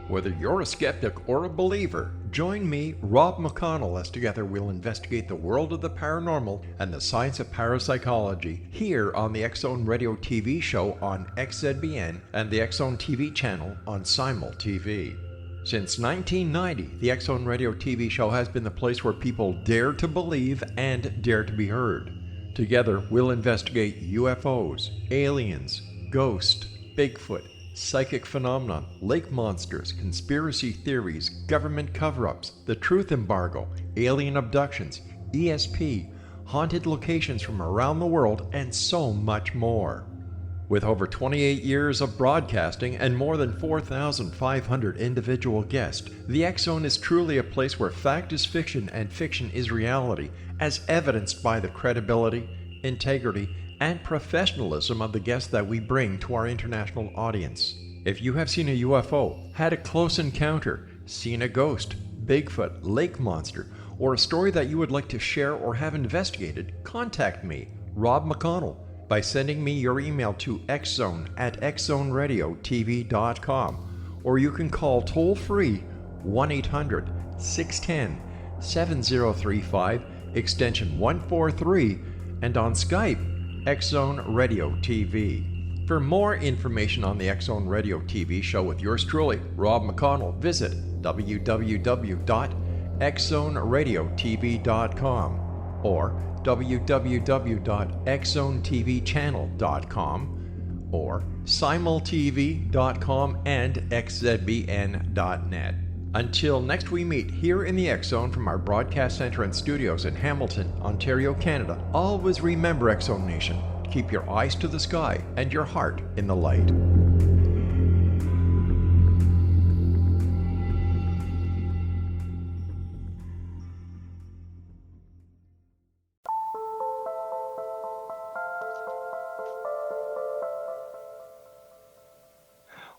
Whether you're a skeptic or a believer, join me, Rob McConnell, as together we'll investigate the world of the paranormal and the science of parapsychology here on the X-Zone Radio TV show on XZBN and the X-Zone TV channel on Simul TV. Since 1990, the X-Zone Radio TV show has been the place where people dare to believe and dare to be heard. Together, we'll investigate UFOs, aliens, ghosts, Bigfoot, psychic phenomenon, lake monsters, conspiracy theories, government cover-ups, the truth embargo, alien abductions, ESP, haunted locations from around the world, and so much more. With over 28 years of broadcasting and more than 4,500 individual guests, the X-Zone is truly a place where fact is fiction and fiction is reality, as evidenced by the credibility, integrity, and professionalism of the guests that we bring to our international audience. If you have seen a UFO, had a close encounter, seen a ghost, Bigfoot, lake monster, or a story that you would like to share or have investigated, contact me, Rob McConnell, by sending me your email to xzone@xzoneradiotv.com, or you can call toll-free 1-800-610-7035, extension 143, and on Skype, X-Zone Radio TV. For more information on the X-Zone Radio TV show with yours truly, Rob McConnell, visit www.xzoneradiotv.com or www.xzonetvchannel.com or simultv.com and xzbn.net. Until next we meet here in the X-Zone from our broadcast center and studios in Hamilton, Ontario, Canada, always remember, X-Zone Nation, keep your eyes to the sky and your heart in the light.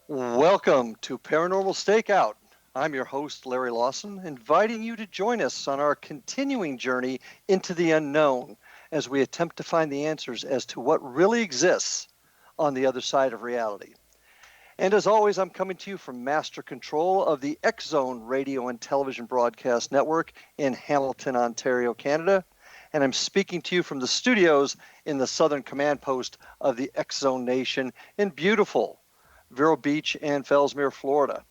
Welcome to Paranormal Stakeout. I'm your host, Larry Lawson, inviting you to join us on our continuing journey into the unknown as we attempt to find the answers as to what really exists on the other side of reality. And as always, I'm coming to you from master control of the X-Zone Radio and Television Broadcast Network in Hamilton, Ontario, Canada. And I'm speaking to you from the studios in the Southern Command Post of the X-Zone Nation in beautiful Vero Beach and Fellsmere, Florida.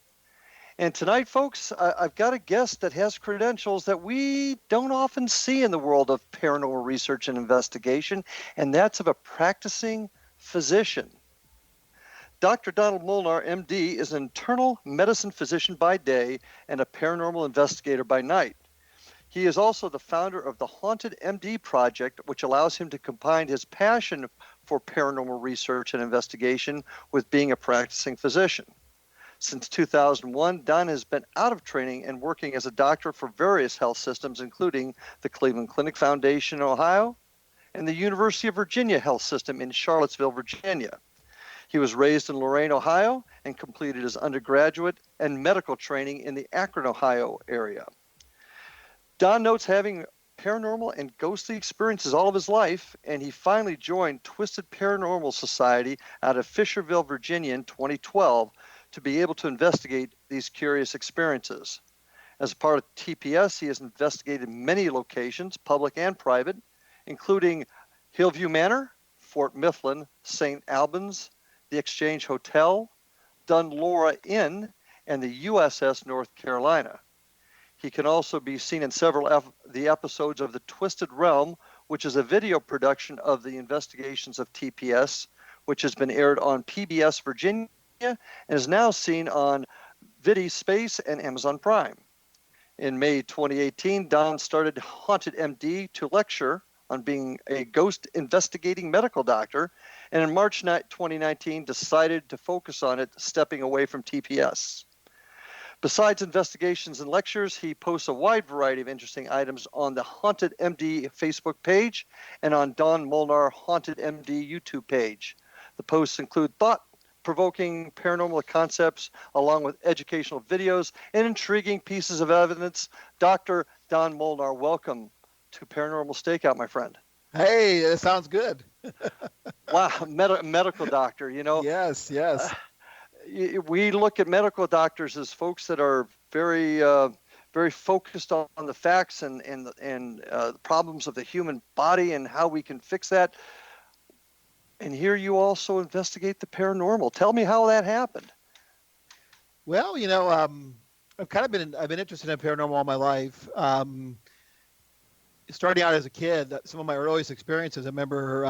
And tonight, folks, I've got a guest that has credentials that we don't often see in the world of paranormal research and investigation, and that's of a practicing physician. Dr. Donald Molnar MD is an internal medicine physician by day and a paranormal investigator by night. He is also the founder of the Haunted MD project, which allows him to combine his passion for paranormal research and investigation with being a practicing physician. Since 2001, Don has been out of training and working as a doctor for various health systems, including the Cleveland Clinic Foundation in Ohio and the University of Virginia Health System in Charlottesville, Virginia. He was raised in Lorain, Ohio, and completed his undergraduate and medical training in the Akron, Ohio area. Don notes having paranormal and ghostly experiences all of his life, and he finally joined Twisted Paranormal Society out of Fisherville, Virginia in 2012 to be able to investigate these curious experiences. As a part of TPS, he has investigated many locations, public and private, including Hillview Manor, Fort Mifflin, St. Albans, the Exchange Hotel, Dunlora Inn, and the USS North Carolina. He can also be seen in several of the episodes of The Twisted Realm, which is a video production of the investigations of TPS, which has been aired on PBS Virginia and is now seen on Vidi Space and Amazon Prime. In May 2018, Don started Haunted MD to lecture on being a ghost investigating medical doctor, and in March 2019 decided to focus on it, stepping away from TPS. Besides investigations and lectures, he posts a wide variety of interesting items on the Haunted MD Facebook page and on Don Molnar Haunted MD YouTube page. The posts include thought-provoking paranormal concepts along with educational videos and intriguing pieces of evidence. Dr. Don Molnar, welcome to Paranormal Stakeout, my friend. Hey, that sounds good. Wow, medical doctor, you know. Yes. we look at medical doctors as folks that are very very focused on the facts and the problems of the human body and how we can fix that. And here you also investigate the paranormal. Tell me how that happened. Well, I've been interested in paranormal all my life. Starting out as a kid, some of my earliest experiences, I remember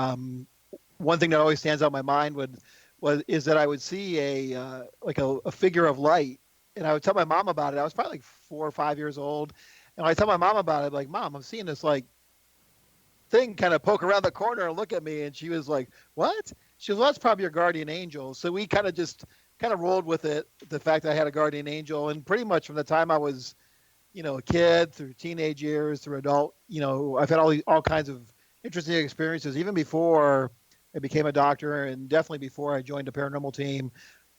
one thing that always stands out in my mind is that I would see a figure of light, and I would tell my mom about it. I was probably like 4 or 5 years old, and I tell my mom about it, I'd be like, Mom, I'm seeing this like thing kind of poke around the corner and look at me, and she was like, what? She goes, well, that's probably your guardian angel. So we kind of rolled with it, the fact that I had a guardian angel, and pretty much from the time I was, a kid through teenage years through adult, I've had all kinds of interesting experiences, even before I became a doctor, and definitely before I joined the paranormal team.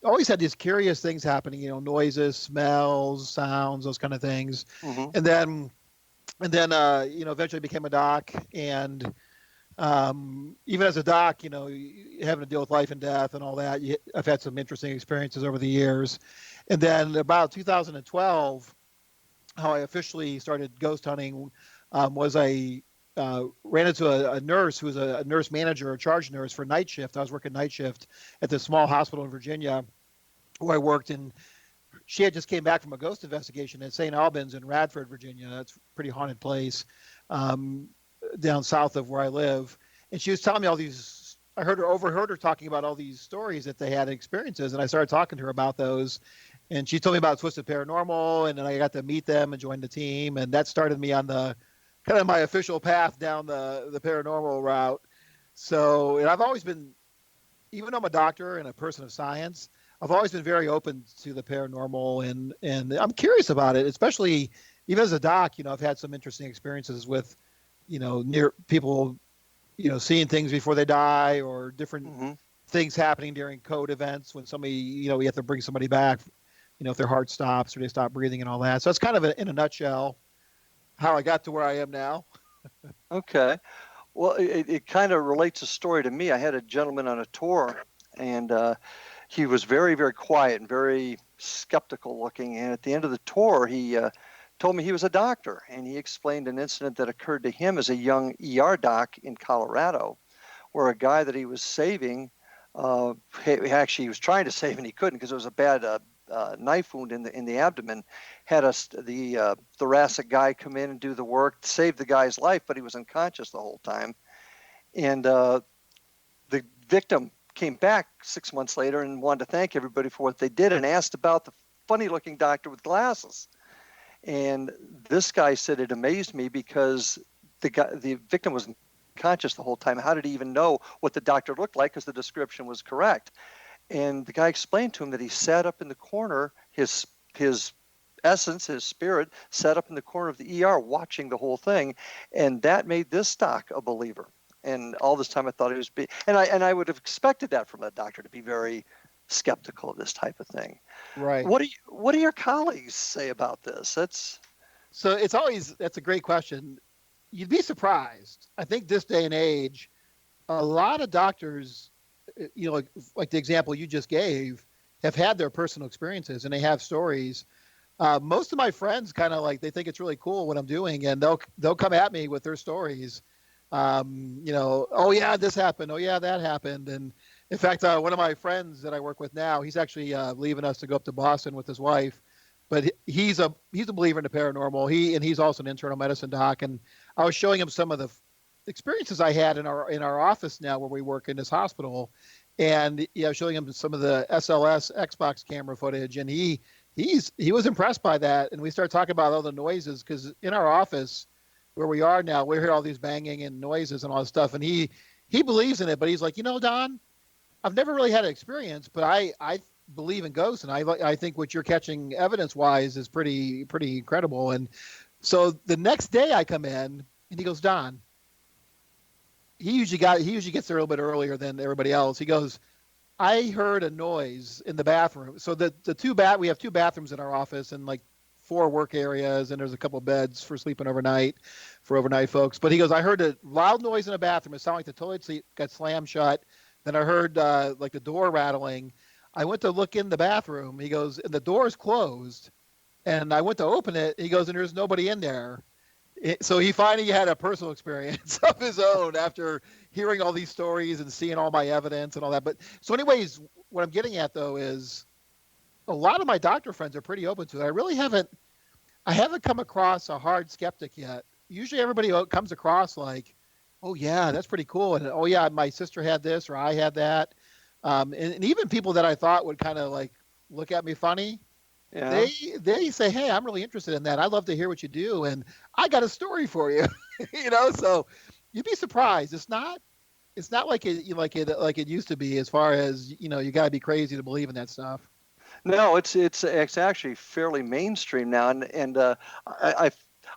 I always had these curious things happening, noises, smells, sounds, those kind of things. Mm-hmm. And then eventually became a doc, and even as a doc, having to deal with life and death and all that, I've had some interesting experiences over the years. And then about 2012, how I officially started ghost hunting was I ran into a nurse who was a nurse manager, a charge nurse for night shift. I was working night shift at this small hospital in Virginia where I worked, and she had just came back from a ghost investigation at St. Albans in Radford, Virginia. That's a pretty haunted place down south of where I live. And she was telling me all these, overheard her talking about all these stories that they had experiences. And I started talking to her about those. And she told me about Twisted Paranormal, and then I got to meet them and join the team. And that started me on the kind of my official path down the paranormal route. So, and I've always been, even though I'm a doctor and a person of science, I've always been very open to the paranormal, and I'm curious about it, especially even as a doc. I've had some interesting experiences with, near people, seeing things before they die, or different Mm-hmm. things happening during code events when somebody, we have to bring somebody back, if their heart stops or they stop breathing and all that. So that's kind of in a nutshell how I got to where I am now. Okay. Well, it kind of relates a story to me. I had a gentleman on a tour, and he was very, very quiet and very skeptical looking. And at the end of the tour, he told me he was a doctor, and he explained an incident that occurred to him as a young ER doc in Colorado, where a guy that he was saving, actually he was trying to save and he couldn't because it was a bad knife wound in the abdomen, had the thoracic guy come in and do the work, save the guy's life, but he was unconscious the whole time. And the victim came back 6 months later and wanted to thank everybody for what they did and asked about the funny looking doctor with glasses. And this guy said it amazed me because the victim was unconscious the whole time. How did he even know what the doctor looked like? Because the description was correct. And the guy explained to him that he sat up in the corner, his essence, his spirit, sat up in the corner of the ER watching the whole thing, and that made this doc a believer. And all this time I thought he was and I would have expected that from a doctor, to be very skeptical of this type of thing. Right. What do your colleagues say about this? That's a great question. You'd be surprised. I think this day and age, a lot of doctors, like the example you just gave, have had their personal experiences and they have stories. Most of my friends kind of they think it's really cool what I'm doing, and they'll come at me with their stories. Oh yeah, this happened. Oh yeah, that happened. And in fact, one of my friends that I work with now, he's actually leaving us to go up to Boston with his wife, but he's a believer in the paranormal. He's also an internal medicine doc, and I was showing him some of the experiences I had in our office now where we work in this hospital, and showing him some of the SLS Xbox camera footage, and he was impressed by that. And we started talking about all the noises, because in our office where we are now, we hear all these banging and noises and all this stuff, and he believes in it, but he's like, Don, I've never really had an experience, but I believe in ghosts, and I think what you're catching evidence wise is pretty incredible. And so the next day I come in and he goes, Don, he usually gets there a little bit earlier than everybody else. He goes, I heard a noise in the bathroom. So we have 2 bathrooms in our office and 4 work areas, and there's a couple of beds for sleeping overnight for overnight folks. But he goes, I heard a loud noise in the bathroom. It sounded like the toilet seat got slammed shut. Then I heard the door rattling. I went to look in the bathroom. He goes, and the door's closed. And I went to open it. He goes, and there's nobody in there. So he finally had a personal experience of his own after hearing all these stories and seeing all my evidence and all that. But so anyways, what I'm getting at though is a lot of my doctor friends are pretty open to it. I haven't come across a hard skeptic yet. Usually everybody comes across like, oh yeah, that's pretty cool. And oh yeah, my sister had this or I had that. And even people that I thought would kind of like look at me funny, Yeah. they say, hey, I'm really interested in that. I'd love to hear what you do. And I got a story for you, so you'd be surprised. It's not like it used to be as far as, you got to be crazy to believe in that stuff. No, it's actually fairly mainstream now, and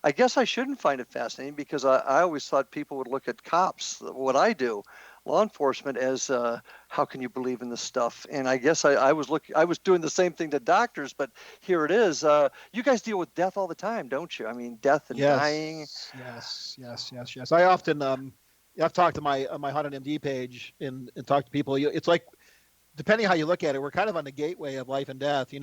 I guess I shouldn't find it fascinating because I always thought people would look at cops, what I do, law enforcement, as how can you believe in this stuff? And I guess I was doing the same thing to doctors, but here it is. You guys deal with death all the time, don't you? I mean, death and dying. Yes. I often I've talked to my Haunted MD page and talked to people. It's like, depending how you look at it, we're kind of on the gateway of life and death.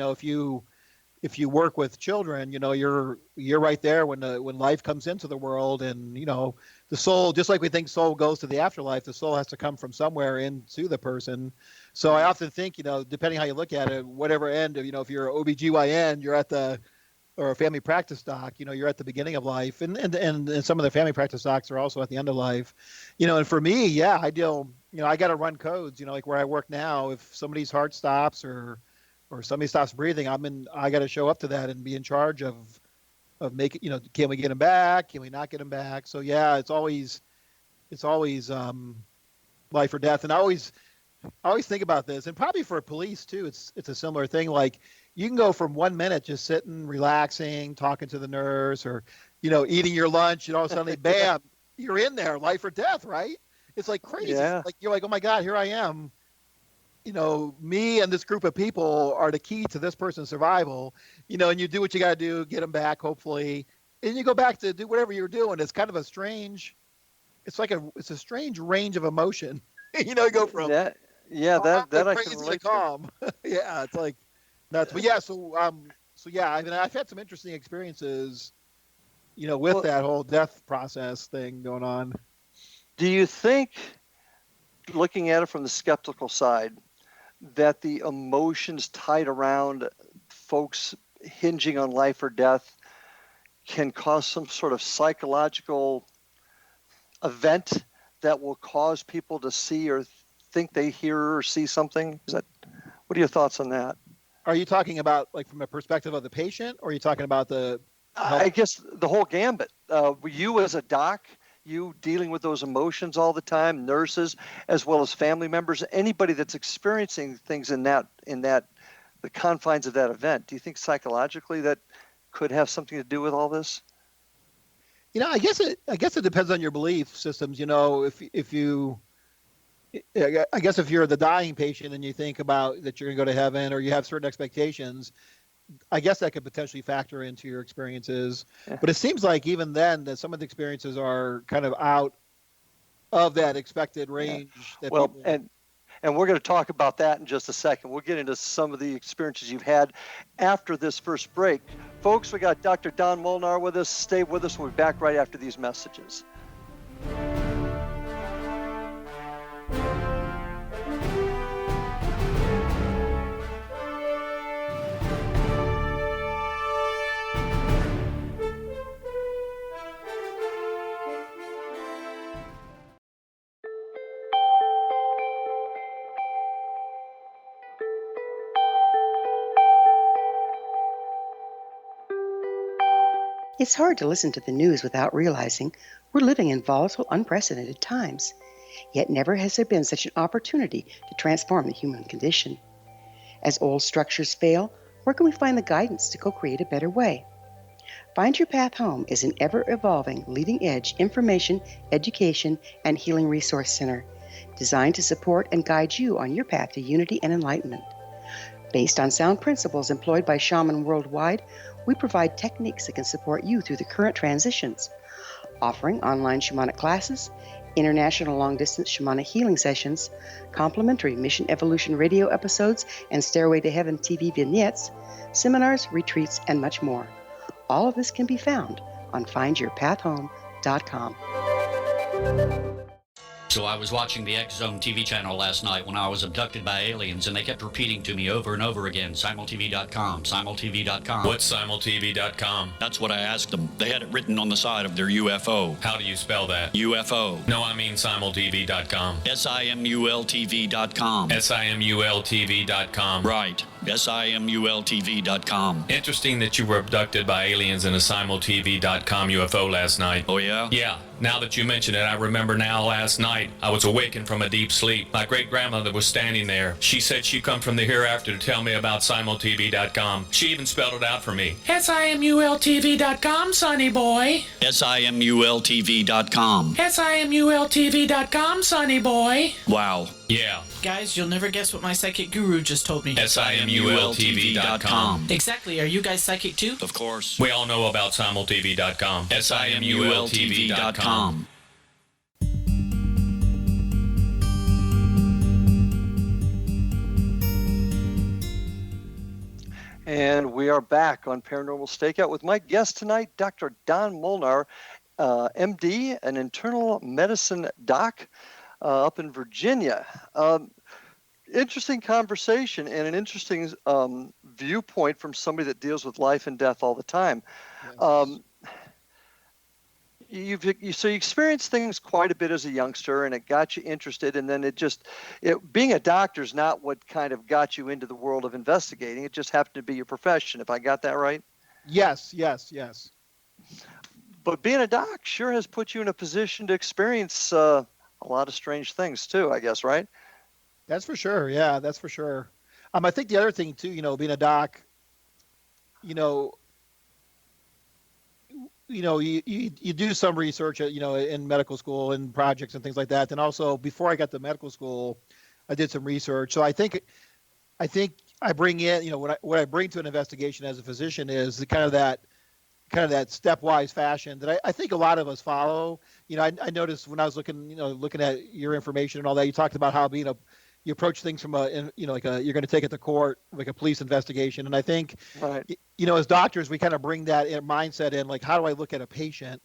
If you work with children, you're right there when life comes into the world, and the soul, just like we think soul goes to the afterlife, the soul has to come from somewhere into the person. So I often think, depending how you look at it, whatever end, if you're an OBGYN, you're at or a family practice doc, you're at the beginning of life, and some of the family practice docs are also at the end of life, and for me, yeah, I deal, I got to run codes, like where I work now, if somebody's heart stops or somebody stops breathing, I got to show up to that and be in charge of making, can we get them back? Can we not get them back? So yeah, it's always life or death. And I always think about this, and probably for police too, it's a similar thing. Like you can go from 1 minute just sitting, relaxing, talking to the nurse, or, eating your lunch, and all of a sudden, bam, you're in there, life or death, right? It's like crazy. Yeah. Like you're like, oh my God, here I am. Me and this group of people are the key to this person's survival, and you do what you got to do, get them back, hopefully. And you go back to do whatever you're doing. It's kind of a strange, it's a strange range of emotion. You go from that I crazy can to relate to. calm. Yeah. It's like nuts. But yeah, so yeah, I mean, I've had some interesting experiences, with that whole death process thing going on. Do you think, looking at it from the skeptical side, that the emotions tied around folks hinging on life or death can cause some sort of psychological event that will cause people to see or think they hear or see something? What are your thoughts on that? Are you talking about like from a perspective of the patient, or are you talking about the health? I guess the whole gambit. You as a doc, you dealing with those emotions all the time, nurses, as well as family members, anybody that's experiencing things in the confines of that event. Do you think psychologically that could have something to do with all this? I guess it depends on your belief systems. If you're the dying patient and you think about that you're going to go to heaven, or you have certain expectations, I guess that could potentially factor into your experiences. Yeah. But it seems like even then that some of the experiences are kind of out of that expected range. Yeah. And we're going to talk about that in just a second. We'll get into some of the experiences you've had after this first break. Folks, we got Dr. Don Molnar with us. Stay with us. We'll be back right after these messages. It's hard to listen to the news without realizing we're living in volatile, unprecedented times. Yet never has there been such an opportunity to transform the human condition. As old structures fail, where can we find the guidance to co-create a better way? Find Your Path Home is an ever-evolving, leading-edge information, education, and healing resource center designed to support and guide you on your path to unity and enlightenment. Based on sound principles employed by shaman worldwide, we provide techniques that can support you through the current transitions, offering online shamanic classes, international long-distance shamanic healing sessions, complimentary Mission Evolution radio episodes and Stairway to Heaven TV vignettes, seminars, retreats, and much more. All of this can be found on findyourpathhome.com. So I was watching the X Zone TV channel last night when I was abducted by aliens, and they kept repeating to me over and over again, simultv.com, simultv.com. What's simultv.com? That's what I asked them. They had it written on the side of their UFO. How do you spell that? UFO. No, I mean simultv.com. simultv.com. simultv.com. Right. simultv.com. Interesting that you were abducted by aliens in a simultv.com UFO last night. Oh, yeah? Yeah. Now that you mention it, I remember now last night I was awakened from a deep sleep. My great-grandmother was standing there. She said she'd come from the hereafter to tell me about simultv.com. She even spelled it out for me. simultv.com, sonny boy. simultv.com. simultv.com, sonny boy. Wow. Yeah. Guys, you'll never guess what my psychic guru just told me. simultv.com. Exactly. Are you guys psychic too? Of course. We all know about simultv.com. simultv.com. And we are back on Paranormal Stakeout with my guest tonight, Dr. Don Molnar, MD, an internal medicine doc up in Virginia. Interesting conversation and an interesting viewpoint from somebody that deals with life and death all the time. Yes. So you experienced things quite a bit as a youngster, and it got you interested, and then being a doctor is not what kind of got you into the world of investigating. It just happened to be your profession, if I got that right? Yes. But being a doc sure has put you in a position to experience a lot of strange things too, I guess, right? That's for sure. Yeah, that's for sure. I think the other thing too, being a doc, you do some research, in medical school and projects and things like that. And also before I got to medical school, I did some research. So I think I bring in, what I bring to an investigation as a physician is the kind of that stepwise fashion that I think a lot of us follow. I noticed when I was looking at your information and all that, you talked about how you approach things from you're going to take it to court, like a police investigation. And I think, right. As doctors, we kind of bring that mindset in, like, how do I look at a patient?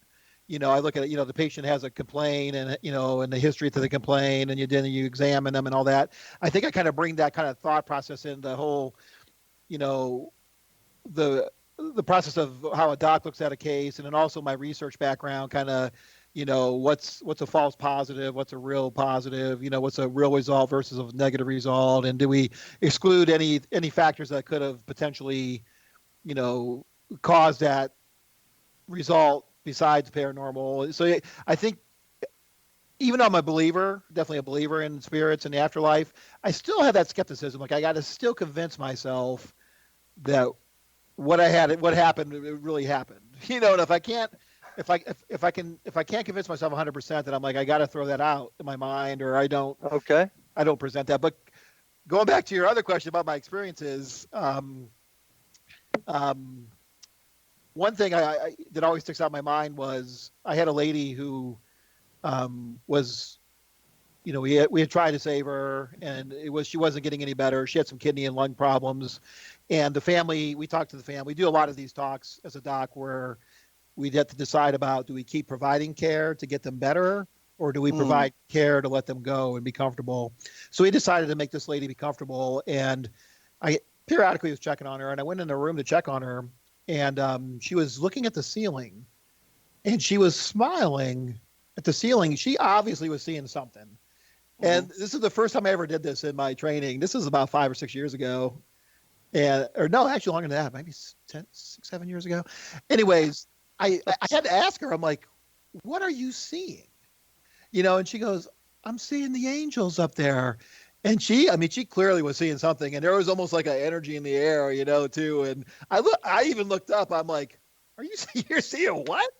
I look at it, the patient has a complaint and, and the history to the complaint, and then you examine them and all that. I think I kind of bring that kind of thought process in the whole, the process of how a doc looks at a case. And then also my research background kind of, what's a false positive, what's a real positive, what's a real result versus a negative result, and do we exclude any factors that could have potentially, caused that result besides paranormal. So I think, even though I'm definitely a believer in spirits and the afterlife, I still have that skepticism. Like, I got to still convince myself that what happened, it really happened. And if I can't convince myself 100%, then I'm like, I got to throw that out in my mind, or I don't present that. But going back to your other question about my experiences, one thing that always sticks out in my mind was I had a lady who was, we had tried to save her, and she wasn't getting any better. She had some kidney and lung problems, and we talked to the family. We do a lot of these talks as a doc where we'd have to decide about, do we keep providing care to get them better, or do we provide care to let them go and be comfortable? So we decided to make this lady be comfortable, and I periodically was checking on her, and I went in the room to check on her, and she was looking at the ceiling, and she was smiling at the ceiling. She obviously was seeing something. And this is the first time I ever did this in my training. This is about 5 or 6 years ago. Or no, actually longer than that, maybe 6, 7 years ago. Anyways, I had to ask her, I'm like, what are you seeing? And she goes, I'm seeing the angels up there. And she clearly was seeing something, and there was almost like an energy in the air, too. And I even looked up, I'm like, you're seeing what?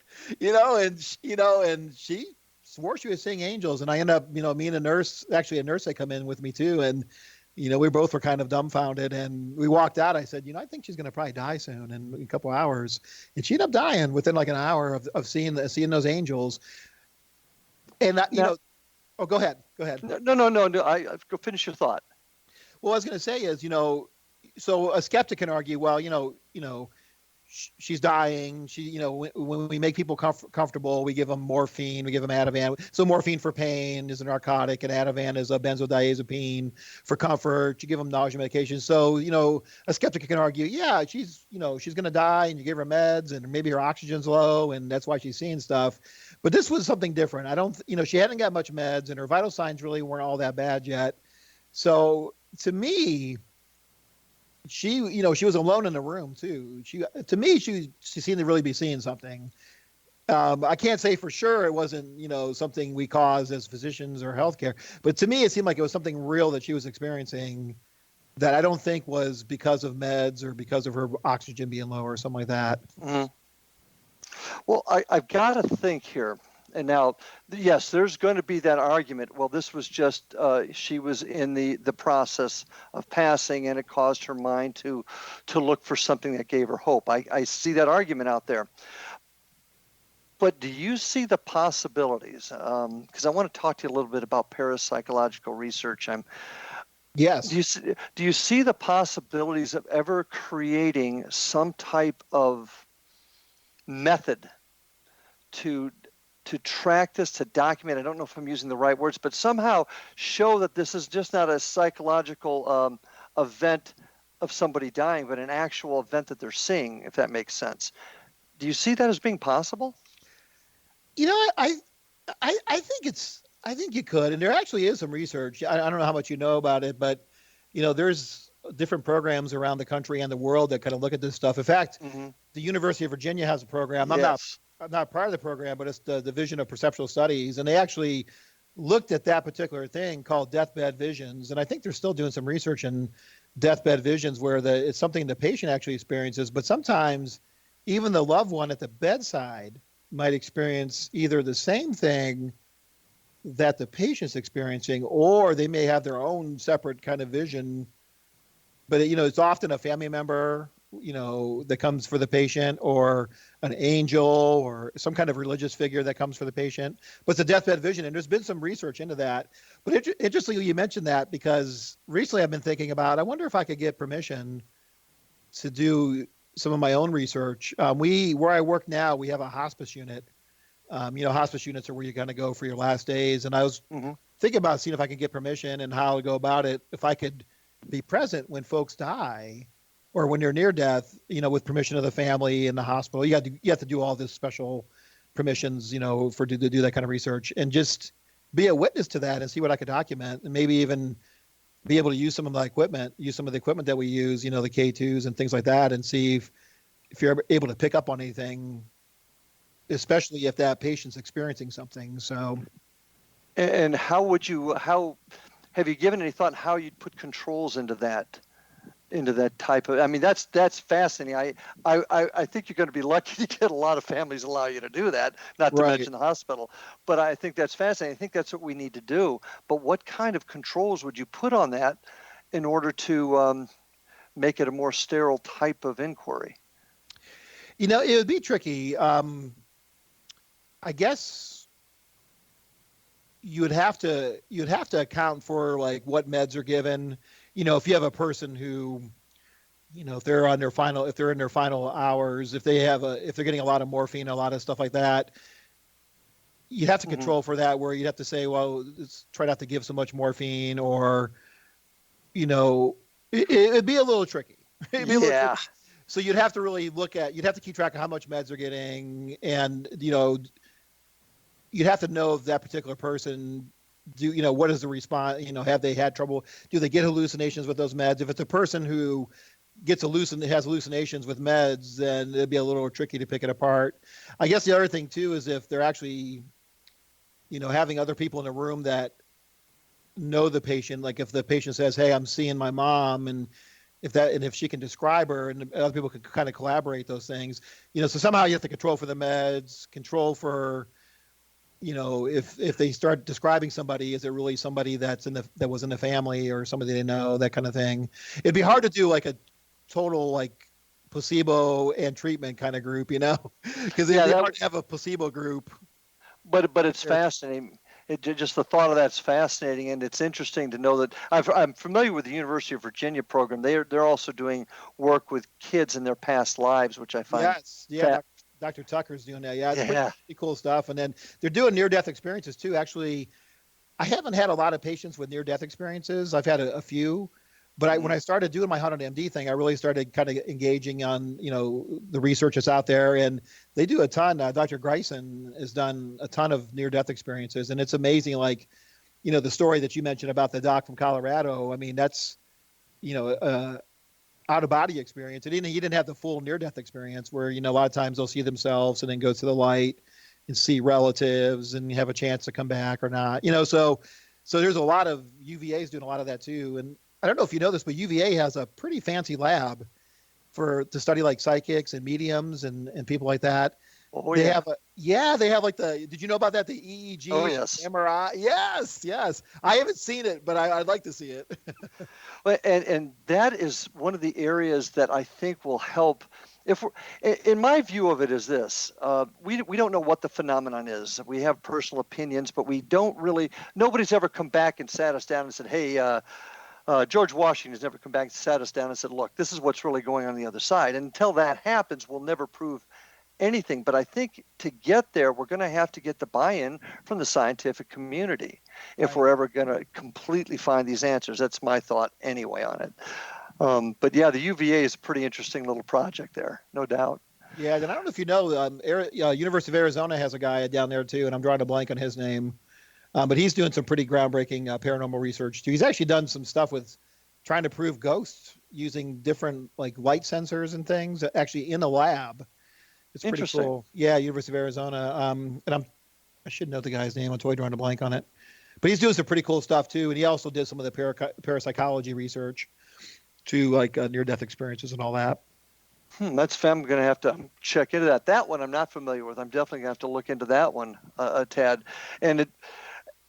And she swore she was seeing angels. And I ended up, me and a nurse had come in with me too. And, we both were kind of dumbfounded, and we walked out. I said, I think she's going to probably die soon in a couple of hours. And she ended up dying within like an hour of seeing those angels. And you Now- know, oh, go ahead. No. Go finish your thought. Well, I was going to say is, so a skeptic can argue, well, she's dying. When we make people comfortable, we give them morphine, we give them Ativan. So morphine for pain is a narcotic, and Ativan is a benzodiazepine for comfort. You give them nausea medication. So, a skeptic can argue, yeah, she's going to die, and you give her meds, and maybe her oxygen's low, and that's why she's seeing stuff. But this was something different. I don't, she hadn't got much meds, and her vital signs really weren't all that bad yet. So to me, she was alone in the room too. She seemed to really be seeing something. I can't say for sure it wasn't, something we cause as physicians or healthcare, but to me, it seemed like it was something real that she was experiencing that I don't think was because of meds or because of her oxygen being low or something like that. Mm-hmm. Well, I've got to think here. And now, yes, there's going to be that argument. Well, this was just, she was in the process of passing, and it caused her mind to look for something that gave her hope. I see that argument out there. But do you see the possibilities? Because I want to talk to you a little bit about parapsychological research. Yes. Do you see the possibilities of ever creating some type of method to track this, to document? I don't know if I'm using the right words, but somehow show that this is just not a psychological event of somebody dying, but an actual event that they're seeing, if that makes sense. Do you see that as being possible? I think you could, and there actually is some research. I don't know how much you know about it, but there's different programs around the country and the world that kind of look at this stuff. In fact, the University of Virginia has a program. I'm not part of the program, but it's the Division of Perceptual Studies, and they actually looked at that particular thing called deathbed visions. And I think they're still doing some research in deathbed visions where it's something the patient actually experiences, but sometimes even the loved one at the bedside might experience either the same thing that the patient's experiencing, or they may have their own separate kind of vision. But it's often a family member that comes for the patient, or an angel, or some kind of religious figure that comes for the patient. But it's a deathbed vision, and there's been some research into that. But interestingly, you mentioned that because recently I've been thinking about, I wonder if I could get permission to do some of my own research. Where I work now, we have a hospice unit. Hospice units are where you're going to go for your last days. And I was thinking about seeing if I could get permission and how to go about it, if I could be present when folks die, or when you're near death, with permission of the family in the hospital. You have to do all this special permissions, to do that kind of research, and just be a witness to that and see what I could document, and maybe even be able to use some of the equipment that we use, the K2s and things like that, and see if you're able to pick up on anything, especially if that patient's experiencing something. So, and how have you given any thought how you'd put controls into that type of, that's fascinating. I think you're going to be lucky to get a lot of families allow you to do that, not to mention the hospital. But I think that's fascinating. I think that's what we need to do. But what kind of controls would you put on that in order to make it a more sterile type of inquiry? It would be tricky. I guess you'd have to account for what meds are given. If you have a person who, if they're in their final hours, if they're getting a lot of morphine, a lot of stuff like that, you'd have to control for that, where you'd have to say, well, try not to give so much morphine, or, it'd be a little tricky. So you'd have to really you'd have to keep track of how much meds they're getting, and, you'd have to know if that particular person, what is the response? Have they had trouble? Do they get hallucinations with those meds? If it's a person who has hallucinations with meds, then it'd be a little tricky to pick it apart. I guess the other thing too is if they're actually, having other people in the room that know the patient. Like if the patient says, "Hey, I'm seeing my mom," and if she can describe her, and other people can kind of collaborate those things, so somehow you have to control for the meds, control for. If they start describing somebody, is it really somebody that was in the family, or somebody they know, that kind of thing? It'd be hard to do like a total placebo and treatment kind of group, because it'd be hard to have a placebo group. But it's fascinating. just the thought of that's fascinating, and it's interesting to know that I'm familiar with the University of Virginia program. They're also doing work with kids in their past lives, which I find Dr. Tucker's doing that. Yeah, it's Yeah. pretty cool stuff. And then they're doing near-death experiences too. Actually, I haven't had a lot of patients with near-death experiences. I've had a few, but when I started doing my Haunted MD thing, I really started kind of engaging on, the research that's out there, and they do a ton. Dr. Greisen has done a ton of near-death experiences, and it's amazing. Like, the story that you mentioned about the doc from Colorado. I mean, that's, out-of-body experience. And he didn't have the full near-death experience where, a lot of times they'll see themselves and then go to the light and see relatives and have a chance to come back or not. So there's a lot of UVA's doing a lot of that too. And I don't know if you know this, but UVA has a pretty fancy lab to study like psychics and mediums and people like that. Oh, they yeah. They have like did you know about that? The EEG, Oh, yes. MRI. Yes. I haven't seen it, but I'd like to see it. Well, and that is one of the areas that I think will help. In my view of it is this, we don't know what the phenomenon is. We have personal opinions, but we don't really, nobody's ever come back and sat us down and said, hey, George Washington has never come back and sat us down and said, look, this is what's really going on the other side. And until that happens, we'll never prove anything. But I think to get there, we're going to have to get the buy-in from the scientific community if we're ever going to completely find these answers. That's my thought anyway on it. But yeah, the UVA is a pretty interesting little project there, no doubt. Yeah, and I don't know if you know, University of Arizona has a guy down there too, and I'm drawing a blank on his name. But he's doing some pretty groundbreaking paranormal research too. He's actually done some stuff with trying to prove ghosts using different like light sensors and things actually in a lab. It's pretty cool. Yeah, University of Arizona. And I should know the guy's name. I'm totally drawing a blank on it. But he's doing some pretty cool stuff too. And he also did some of the parapsychology research to like near-death experiences and all that. That's I'm going to have to check into that. That one I'm not familiar with. I'm definitely going to have to look into that one a tad. And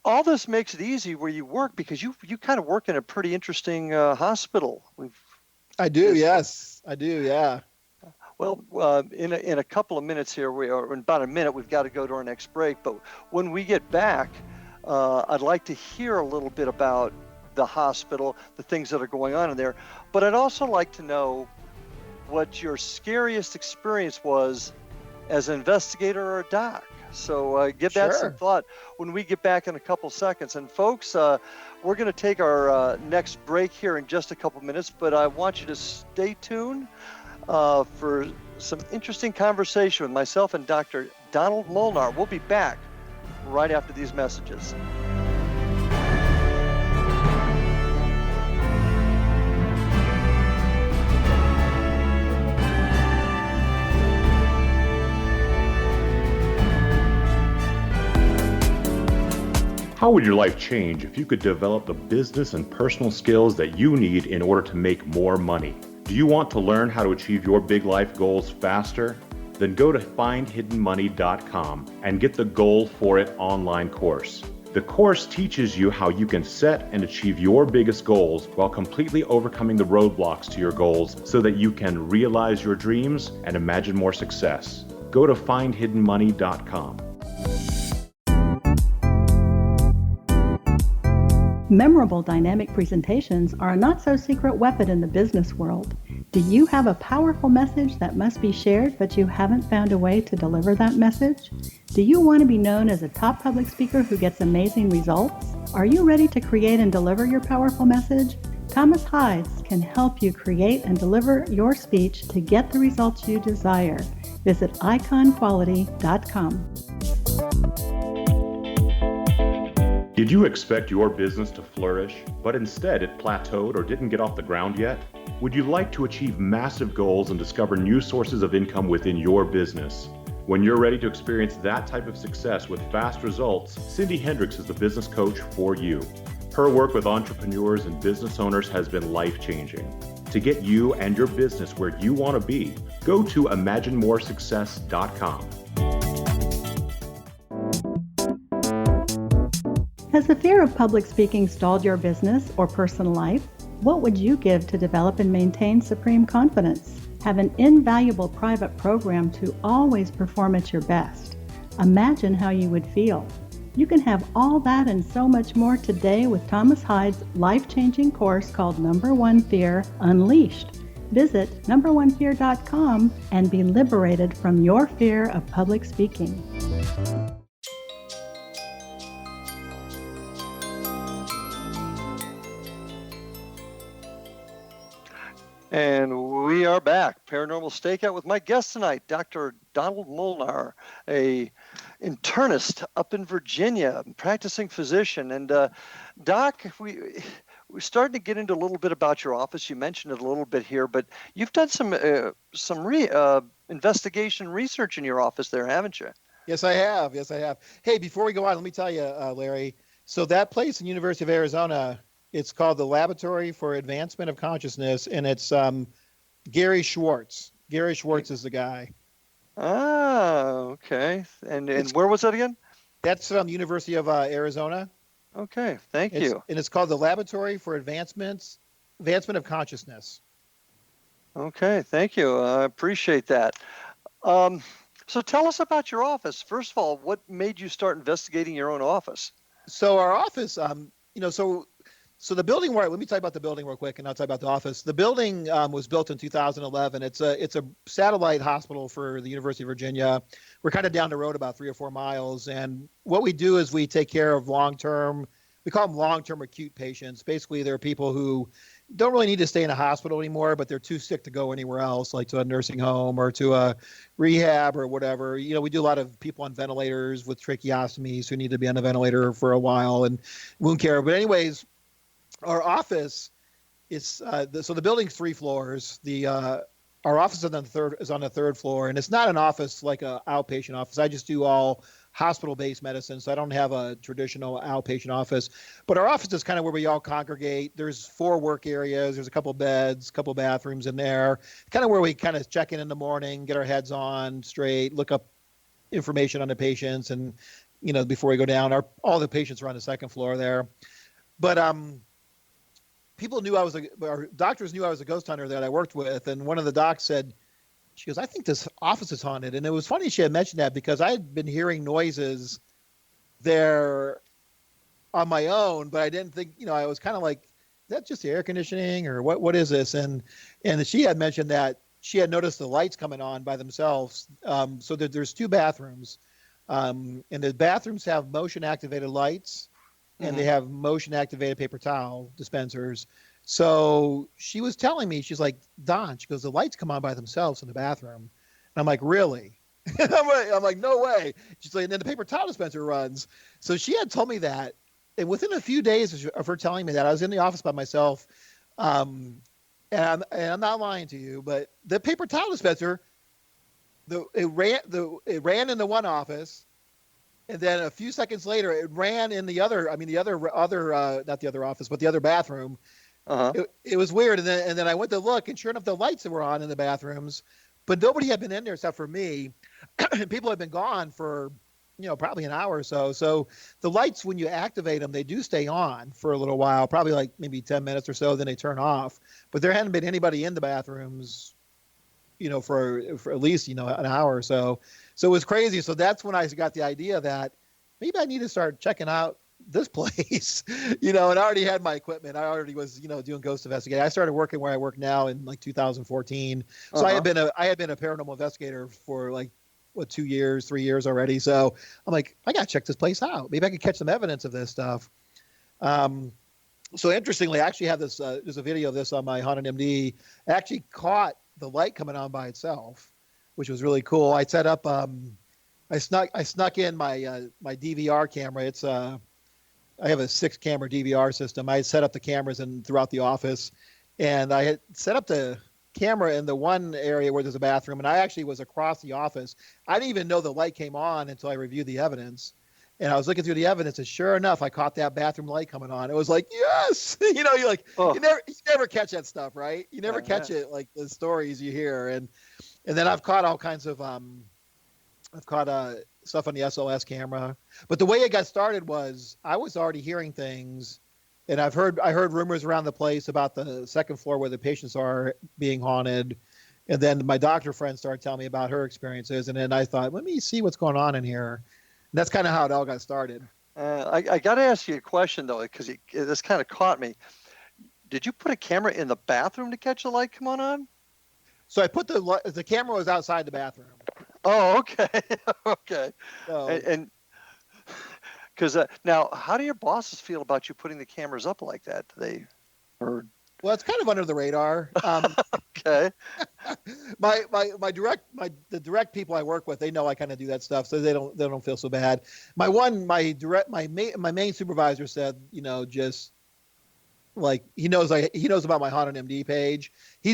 all this makes it easy where you work because you kind of work in a pretty interesting hospital. I do, yes. I do, yeah. Well, in a couple of minutes here, or in about a minute, we've got to go to our next break. But when we get back, I'd like to hear a little bit about the hospital, the things that are going on in there. But I'd also like to know what your scariest experience was as an investigator or a doc. So give that some thought when we get back in a couple seconds. And folks, we're going to take our next break here in just a couple minutes, but I want you to stay tuned for some interesting conversation with myself and Dr. Donald Molnar. We'll be back right after these messages. How would your life change if you could develop the business and personal skills that you need in order to make more money? Do you want to learn how to achieve your big life goals faster? Then go to findhiddenmoney.com and get the Goal for It online course. The course teaches you how you can set and achieve your biggest goals while completely overcoming the roadblocks to your goals so that you can realize your dreams and imagine more success. Go to findhiddenmoney.com. Memorable dynamic presentations are a not-so-secret weapon in the business world. Do you have a powerful message that must be shared, but you haven't found a way to deliver that message? Do you want to be known as a top public speaker who gets amazing results? Are you ready to create and deliver your powerful message? Thomas Hides can help you create and deliver your speech to get the results you desire. Visit iconquality.com. Did you expect your business to flourish, but instead it plateaued or didn't get off the ground yet? Would you like to achieve massive goals and discover new sources of income within your business? When you're ready to experience that type of success with fast results, Cindy Hendricks is the business coach for you. Her work with entrepreneurs and business owners has been life-changing. To get you and your business where you want to be, go to imaginemoresuccess.com. Has the fear of public speaking stalled your business or personal life? What would you give to develop and maintain supreme confidence? Have an invaluable private program to always perform at your best. Imagine how you would feel. You can have all that and so much more today with Thomas Hyde's life-changing course called Number One Fear Unleashed. Visit numberonefear.com and be liberated from your fear of public speaking. And we are back. Paranormal Stakeout with my guest tonight, Dr. Donald Molnar, a internist up in Virginia, practicing physician. And Doc, we're starting to get into a little bit about your office. You mentioned it a little bit here, but you've done some investigation research in your office there, haven't you? Yes, I have. Hey, before we go on, let me tell you, Larry. So that place in University of Arizona, it's called the Laboratory for Advancement of Consciousness, and it's Gary Schwartz. Gary Schwartz is the guy. Ah, okay. And where was that again? That's from the University of Arizona. Okay, thank you. And it's called the Laboratory for Advancement of Consciousness. Okay, thank you. I appreciate that. So tell us about your office. First of all, what made you start investigating your own office? So our office, so the building let me tell you about the building real quick, and I'll tell you about the office. The building was built in 2011. It's a satellite hospital for the University of Virginia. We're kind of down the road about 3 or 4 miles. And what we do is we take care of we call them long-term acute patients. Basically, they're people who don't really need to stay in a hospital anymore, but they're too sick to go anywhere else, like to a nursing home or to a rehab or whatever. We do a lot of people on ventilators with tracheostomies who need to be on a ventilator for a while and wound care. But anyways, our office is so the building's 3 floors. Our office is on the third floor, and it's not an office like an outpatient office. I just do all hospital-based medicine, so I don't have a traditional outpatient office. But our office is kind of where we all congregate. There's 4 work areas. There's a couple beds, a couple bathrooms in there. Kind of where we kind of check in the morning, get our heads on straight, look up information on the patients, and before we go down. All the patients are on the second floor there. But people knew our doctors knew I was a ghost hunter that I worked with, and one of the docs said, she goes, "I think this office is haunted." And it was funny she had mentioned that because I had been hearing noises there on my own, but I didn't think, I was kind of like, is that just the air conditioning or what is this? And she had mentioned that she had noticed the lights coming on by themselves. So there's 2 bathrooms, and the bathrooms have motion activated lights. And they have motion-activated paper towel dispensers. So she was telling me, she's like, "Don," she goes, "the lights come on by themselves in the bathroom." And I'm like, "Really?" I'm like, "No way." She's like, "And then the paper towel dispenser runs." So she had told me that. And within a few days of her telling me that, I was in the office by myself. And I'm not lying to you, but the paper towel dispenser, it ran in the one office. And then a few seconds later, it ran in the other not the other office, but the other bathroom. Uh-huh. It was weird. And then I went to look, and sure enough, the lights were on in the bathrooms, but nobody had been in there except for me. People had been gone for, probably an hour or so. So the lights, when you activate them, they do stay on for a little while, probably like maybe 10 minutes or so, then they turn off. But there hadn't been anybody in the bathrooms, for at least, an hour or so. So it was crazy. So that's when I got the idea that maybe I need to start checking out this place, and I already had my equipment. I already was, doing ghost investigating. I started working where I work now in like 2014. So I had been a paranormal investigator for like 2 years, 3 years already. So I'm like, I got to check this place out. Maybe I can catch some evidence of this stuff. So interestingly, I actually have this, there's a video of this on my Haunted MD. I actually caught the light coming on by itself, which was really cool. I set up, I snuck in my DVR camera. It's I have a 6-camera DVR system. I set up the cameras throughout the office, and I had set up the camera in the one area where there's a bathroom, and I actually was across the office. I didn't even know the light came on until I reviewed the evidence. And I was looking through the evidence, and sure enough, I caught that bathroom light coming on. It was like, yes, you're like, you never catch that stuff, right? You never catch it, like the stories you hear. And then I've caught all kinds of, stuff on the SLS camera. But the way it got started was I was already hearing things, and I heard rumors around the place about the second floor where the patients are being haunted. And then my doctor friend started telling me about her experiences. And then I thought, let me see what's going on in here. And that's kind of how it all got started. I got to ask you a question though, because this kind of caught me. Did you put a camera in the bathroom to catch the light come on? So I put the camera was outside the bathroom. Oh, okay, okay. So, And because now, how do your bosses feel about you putting the cameras up like that? Or well, it's kind of under the radar. okay. The direct people I work with, they know I kind of do that stuff, so they don't feel so bad. My main supervisor said, just like he knows about my Haunted MD page. He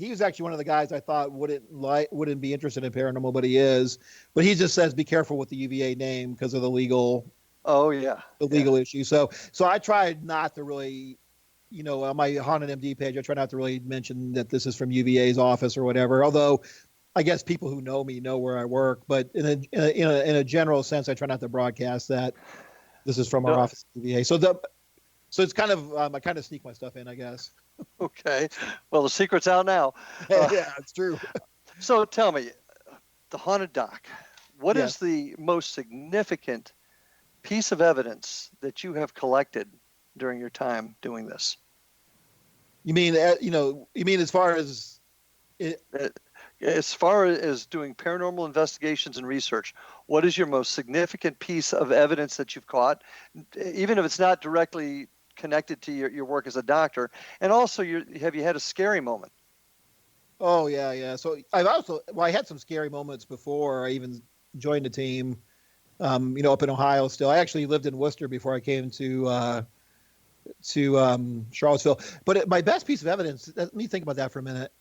was actually one of the guys I thought wouldn't be interested in paranormal, but he is. But he just says be careful with the UVA name because of the legal. Oh yeah. The legal issue. So I tried not to really, on my Haunted MD page, I try not to really mention that this is from UVA's office or whatever. Although, I guess people who know me know where I work. But in a general sense, I try not to broadcast that this is from our office at UVA. So it's kind of I kind of sneak my stuff in, I guess. Okay. Well, the secret's out now. Yeah, it's true. So tell me, the Haunted Doc, what is the most significant piece of evidence that you have collected during your time doing this? You mean, as far as as far as doing paranormal investigations and research, what is your most significant piece of evidence that you've caught, even if it's not directly connected to your work as a doctor? And also, have you had a scary moment? Oh yeah. So I had some scary moments before I even joined the team. Up in Ohio still. I actually lived in Wooster before I came to Charlottesville. But my best piece of evidence, let me think about that for a minute.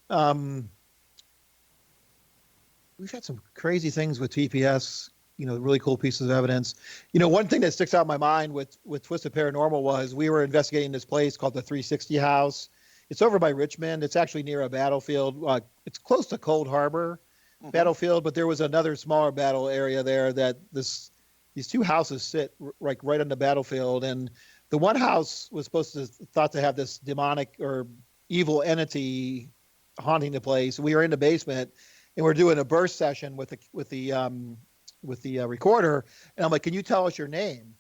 We've had some crazy things with TPS, really cool pieces of evidence. One thing that sticks out in my mind with Twisted Paranormal was we were investigating this place called the 360 House. It's over by Richmond. It's actually near a battlefield. It's close to Cold Harbor battlefield, but there was another smaller battle area there that these two houses sit right on the battlefield. And the one house was thought to have this demonic or evil entity haunting the place. We were in the basement and we're doing a burst session with the recorder. And I'm like, can you tell us your name?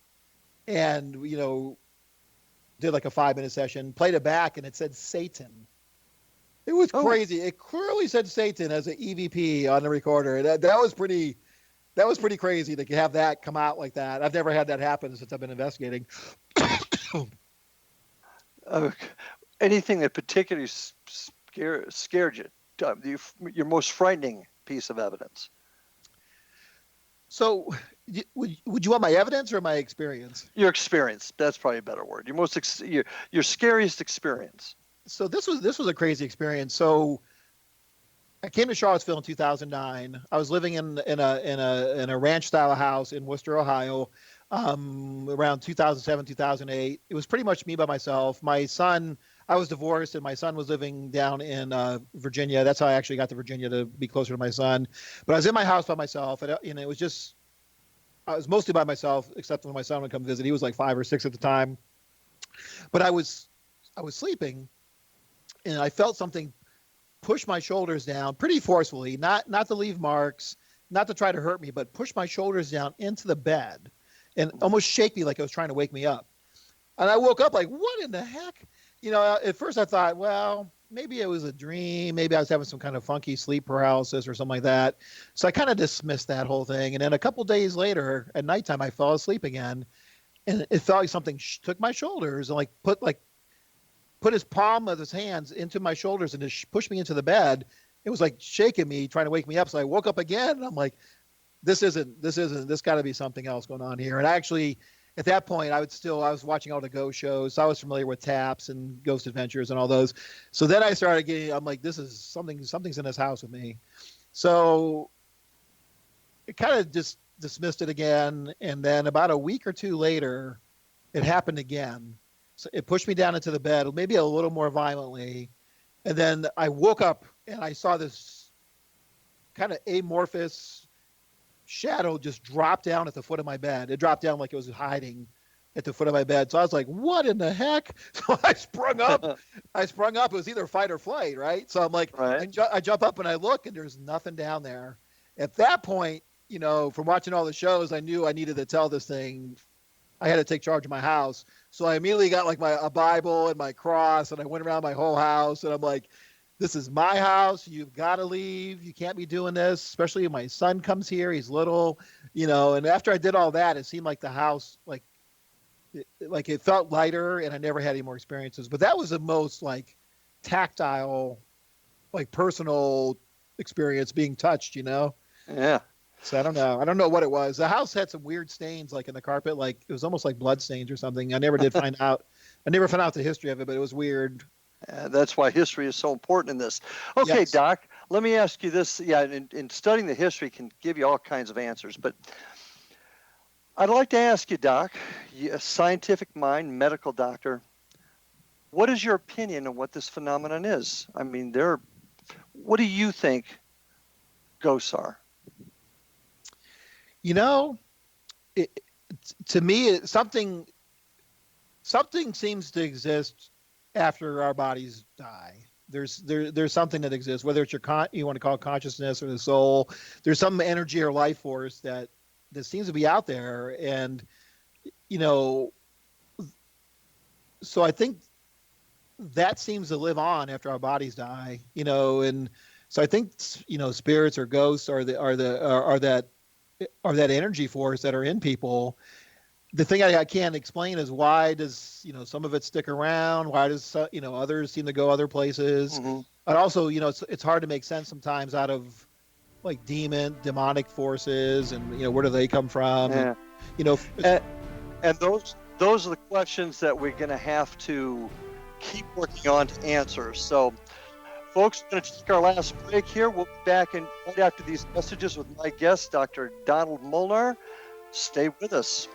And, did like a 5-minute session, played it back, and it said Satan. It was crazy. It clearly said Satan as an EVP on the recorder. That was pretty crazy to have that come out like that. I've never had that happen since I've been investigating. Anything that particularly scared you? Your most frightening piece of evidence? So, would you want my evidence or my experience? Your experience. That's probably a better word. Your scariest experience. So this was a crazy experience. So I came to Charlottesville in 2009. I was living in a ranch style house in Wooster, Ohio, around 2007, 2008. It was pretty much me by myself. My son, I was divorced, and my son was living down in Virginia. That's how I actually got to Virginia, to be closer to my son. But I was in my house by myself, and it was I was mostly by myself, except when my son would come visit. He was like 5 or 6 at the time. But I was sleeping, and I felt something push my shoulders down pretty forcefully, not to leave marks, not to try to hurt me, but push my shoulders down into the bed and almost shake me like it was trying to wake me up. And I woke up like, what in the heck? At first I thought, well, maybe it was a dream. Maybe I was having some kind of funky sleep paralysis or something like that. So I kind of dismissed that whole thing. And then a couple days later at nighttime, I fell asleep again, and it felt like something took my shoulders and put his palm of his hands into my shoulders and just pushed me into the bed. It was like shaking me, trying to wake me up. So I woke up again, and I'm like, this got to be something else going on here. And actually, at that point, I was watching all the ghost shows. So I was familiar with TAPS and Ghost Adventures and all those. So then I started I'm like, this is something's in this house with me. So it kind of just dismissed it again. And then about a week or two later, it happened again. So it pushed me down into the bed, maybe a little more violently. And then I woke up and I saw this kind of amorphous shadow just drop down at the foot of my bed. It dropped down like it was hiding at the foot of my bed. So I was like, what in the heck? So I sprung up. It was either fight or flight, right? So I'm like, right. I jump up and I look, and there's nothing down there. At that point, from watching all the shows, I knew I needed to tell this thing I had to take charge of my house. So I immediately got like a Bible and my cross, and I went around my whole house, and I'm like, this is my house. You've got to leave. You can't be doing this, especially if my son comes here. He's little, and after I did all that, it seemed like the house, like it felt lighter, and I never had any more experiences. But that was the most like tactile, like personal experience, being touched, Yeah. So I don't know what it was. The house had some weird stains, like in the carpet, like it was almost like blood stains or something. I never did find out. I never found out the history of it, but it was weird. That's why history is so important in this. Okay, Yes. Doc, let me ask you this. Yeah, in studying the history can give you all kinds of answers, but I'd like to ask you, Doc, a scientific mind, medical doctor, what is your opinion on what this phenomenon is? I mean, what do you think ghosts are? To me, something seems to exist after our bodies die. There's something that exists, whether it's you want to call it consciousness or the soul. There's some energy or life force that seems to be out there, and so I think that seems to live on after our bodies die. And so I think spirits or ghosts are that energy force that are in people. The thing I can't explain is why does some of it stick around? Why does others seem to go other places? Mm-hmm. And also it's hard to make sense sometimes out of like demonic forces, and where do they come from? Yeah. And those are the questions that we're going to have to keep working on to answer. So, folks, we're going to take our last break here. We'll be back right after these messages with my guest, Dr. Donald Molnar. Stay with us.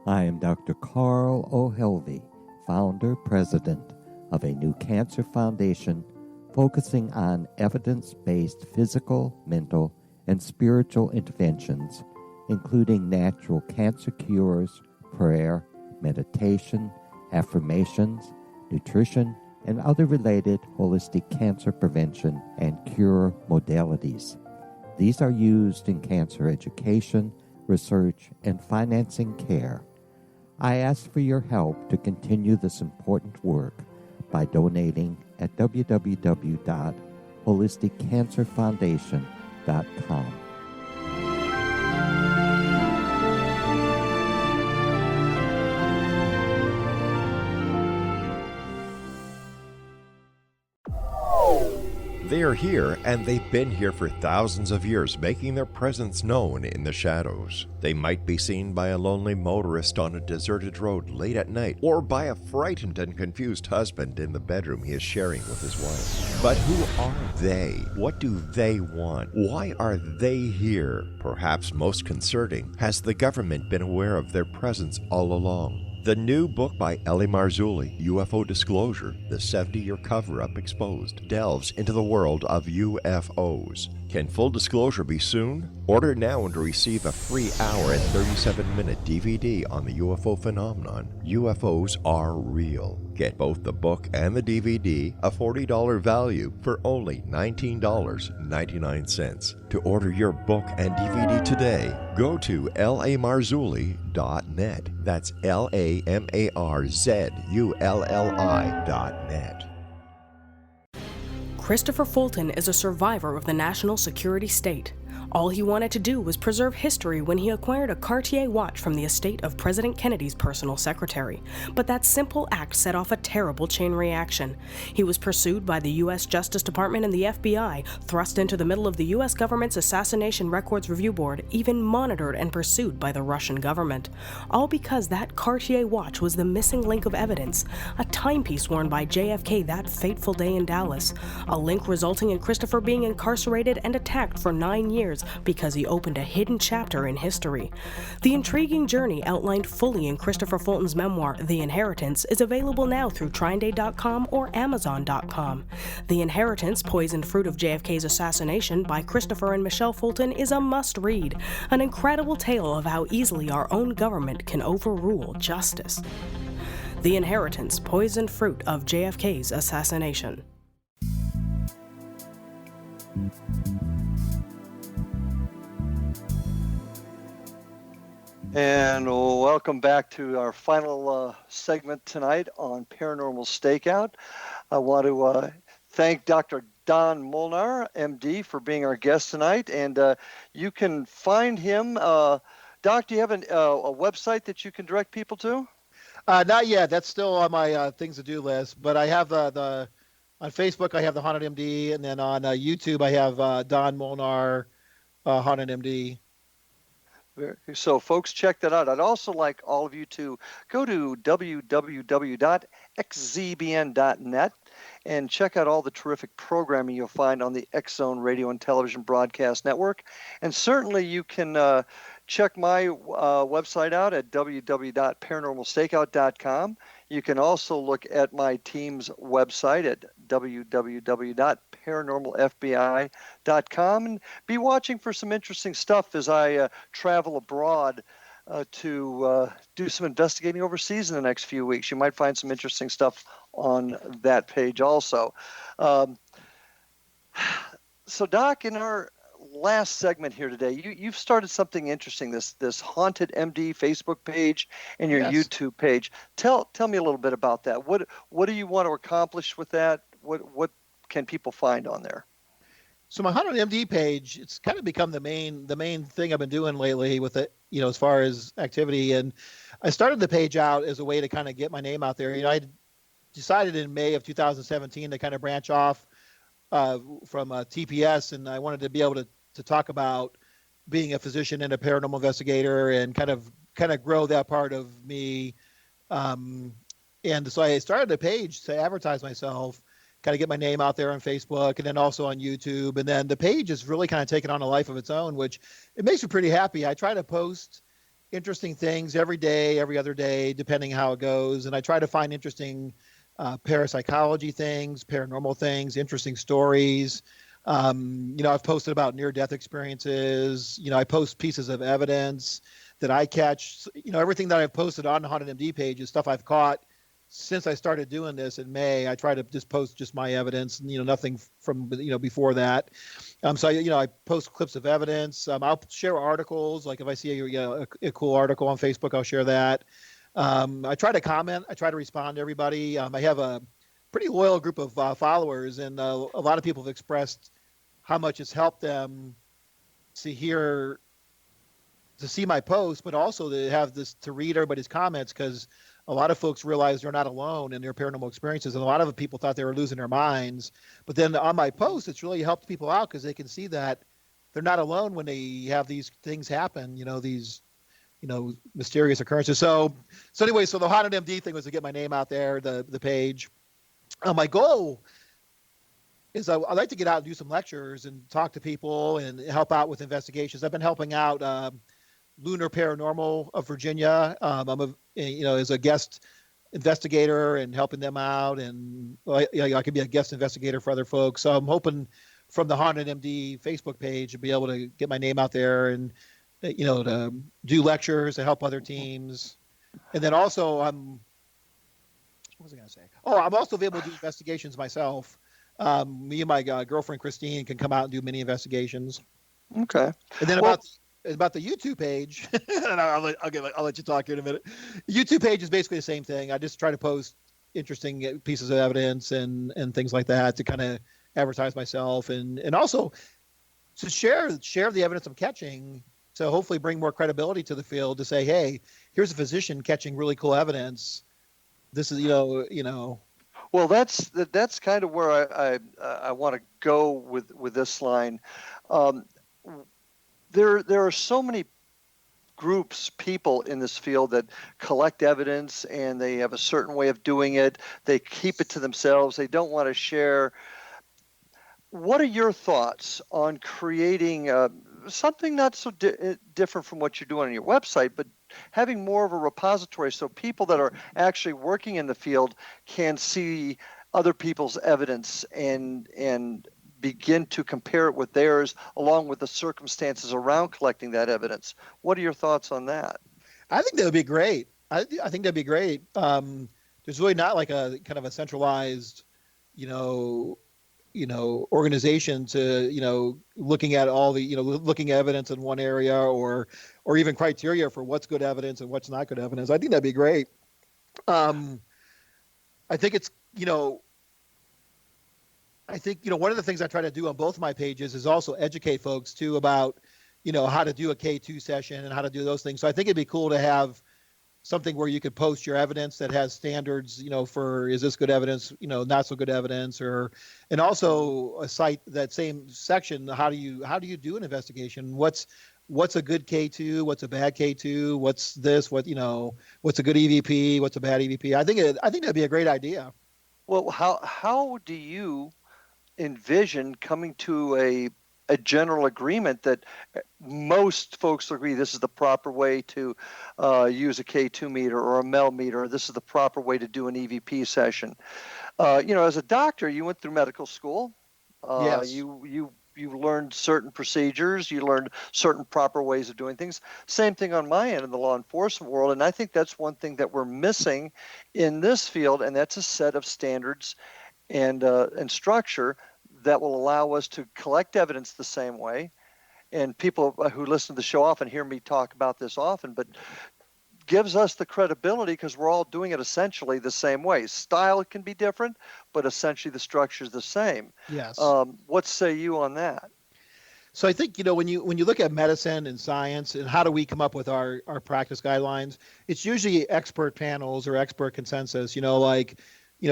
I am Dr. Carl O'Helvey, founder, president of a new cancer foundation focusing on evidence-based physical, mental, and spiritual interventions, including natural cancer cures, prayer, meditation, affirmations, nutrition, and other related holistic cancer prevention and cure modalities. These are used in cancer education, research, and financing care. I ask for your help to continue this important work by donating at www.holisticcancerfoundation.com. They are here, and they've been here for thousands of years, making their presence known in the shadows. They might be seen by a lonely motorist on a deserted road late at night, or by a frightened and confused husband in the bedroom he is sharing with his wife. But who are they? What do they want? Why are they here? Perhaps most concerning, has the government been aware of their presence all along? The new book by Ellie Marzulli, UFO Disclosure, the 70-year cover-up exposed, delves into the world of UFOs. Can full disclosure be soon? Order now and receive a free hour and 37-minute DVD on the UFO phenomenon. UFOs are real. Get both the book and the DVD, a $40 value, for only $19.99. To order your book and DVD today, go to lamarzulli.net. That's LAMARZULLI.net. Christopher Fulton is a survivor of the national security state. All he wanted to do was preserve history when he acquired a Cartier watch from the estate of President Kennedy's personal secretary. But that simple act set off a terrible chain reaction. He was pursued by the U.S. Justice Department and the FBI, thrust into the middle of the U.S. government's Assassination Records Review Board, even monitored and pursued by the Russian government. All because that Cartier watch was the missing link of evidence, a timepiece worn by JFK that fateful day in Dallas, a link resulting in Christopher being incarcerated and attacked for 9 years years because he opened a hidden chapter in history. The intriguing journey outlined fully in Christopher Fulton's memoir, The Inheritance, is available now through TrineDay.com or Amazon.com. The Inheritance, Poisoned Fruit of JFK's Assassination by Christopher and Michelle Fulton is a must-read, an incredible tale of how easily our own government can overrule justice. The Inheritance, Poisoned Fruit of JFK's Assassination. And welcome back to our final segment tonight on Paranormal Stakeout. I want to thank Dr. Don Molnar MD for being our guest tonight, and you can find him. Doc, do you have a website that you can direct people to? Not yet. That's still on my things to do list. But I have on Facebook I have the Haunted MD, and then on YouTube I have Don Molnar Haunted MD. So folks, check that out. I'd also like all of you to go to www.xzbn.net and check out all the terrific programming you'll find on the X Zone Radio and Television Broadcast Network. And certainly you can check my website out at www.paranormalstakeout.com. You can also look at my team's website at www.paranormalfbi.com and be watching for some interesting stuff as I travel abroad to do some investigating overseas in the next few weeks. You might find some interesting stuff on that page also. So Doc, in our last segment here today, you've started something interesting, this Haunted MD Facebook page and your YouTube page. Tell me a little bit about that. What do you want to accomplish with that? What can people find on there? So my Haunted MD page, it's kind of become the main thing I've been doing lately with it, as far as activity. And I started the page out as a way to kind of get my name out there. I decided in May of 2017 to kind of branch off from TPS, and I wanted to be able to talk about being a physician and a paranormal investigator and kind of grow that part of me. And so I started a page to advertise myself, kind of get my name out there on Facebook and then also on YouTube. And then the page is really kind of taken on a life of its own, which it makes me pretty happy. I try to post interesting things every day, every other day, depending how it goes. And I try to find interesting parapsychology things, paranormal things, interesting stories. I've posted about near-death experiences. I post pieces of evidence that I catch. Everything that I've posted on the Haunted MD page is stuff I've caught since I started doing this in May. I try to just post just my evidence, nothing from, before that. So I post clips of evidence. I'll share articles. Like if I see a cool article on Facebook, I'll share that. I try to comment. I try to respond to everybody. I have a pretty loyal group of followers, and a lot of people have expressed how much it's helped them to see my post, but also to have this, to read everybody's comments, because a lot of folks realize they're not alone in their paranormal experiences, and a lot of people thought they were losing their minds. But then on my post, it's really helped people out because they can see that they're not alone when they have these things happen, these mysterious occurrences. So anyway, so the Haunted MD thing was to get my name out there, the page. My goal is I'd like to get out and do some lectures and talk to people and help out with investigations. I've been helping out Lunar Paranormal of Virginia. I'm as a guest investigator and helping them out, and I could be a guest investigator for other folks. So I'm hoping from the Haunted MD Facebook page to be able to get my name out there and to do lectures to help other teams. And then also what was I going to say? I'm also able to do investigations myself. Me and my girlfriend Christine can come out and do mini investigations. Okay. And then about the YouTube page, and I'll let you talk here in a minute. The YouTube page is basically the same thing. I just try to post interesting pieces of evidence and things like that to kind of advertise myself and also to share the evidence I'm catching, to hopefully bring more credibility to the field, to say, hey, here's a physician catching really cool evidence. This is Well, that's kind of where I want to go with this line. There are so many groups, people in this field that collect evidence, and they have a certain way of doing it. They keep it to themselves. They don't want to share. What are your thoughts on creating something not so different from what you're doing on your website, but having more of a repository so people that are actually working in the field can see other people's evidence and begin to compare it with theirs along with the circumstances around collecting that evidence. What are your thoughts on that? I think that would be great. I think that'd be great. There's really not like a kind of a centralized, organization to, looking at all the, looking at evidence in one area or even criteria for what's good evidence and what's not good evidence. I think that'd be great. I think it's, one of the things I try to do on both my pages is also educate folks too about, how to do a K2 session and how to do those things. So I think it'd be cool to have something where you could post your evidence that has standards, for is this good evidence, not so good evidence, and also a site that same section. How do you do an investigation? What's a good K2? What's a bad K2? What's this? What's a good EVP? What's a bad EVP? I think that'd be a great idea. Well, how do you envision coming to a general agreement that most folks agree this is the proper way to use a K2 meter or a MEL meter, or this is the proper way to do an EVP session? As a doctor, you went through medical school. Yes. You learned certain procedures. You learned certain proper ways of doing things. Same thing on my end in the law enforcement world. And I think that's one thing that we're missing in this field, and that's a set of standards and structure that will allow us to collect evidence the same way. And people who listen to the show often hear me talk about this often, but gives us the credibility because we're all doing it essentially the same way. Style can be different, but essentially the structure is the same. Yes. What say you on that? So I think, when you look at medicine and science and how do we come up with our practice guidelines, it's usually expert panels or expert consensus,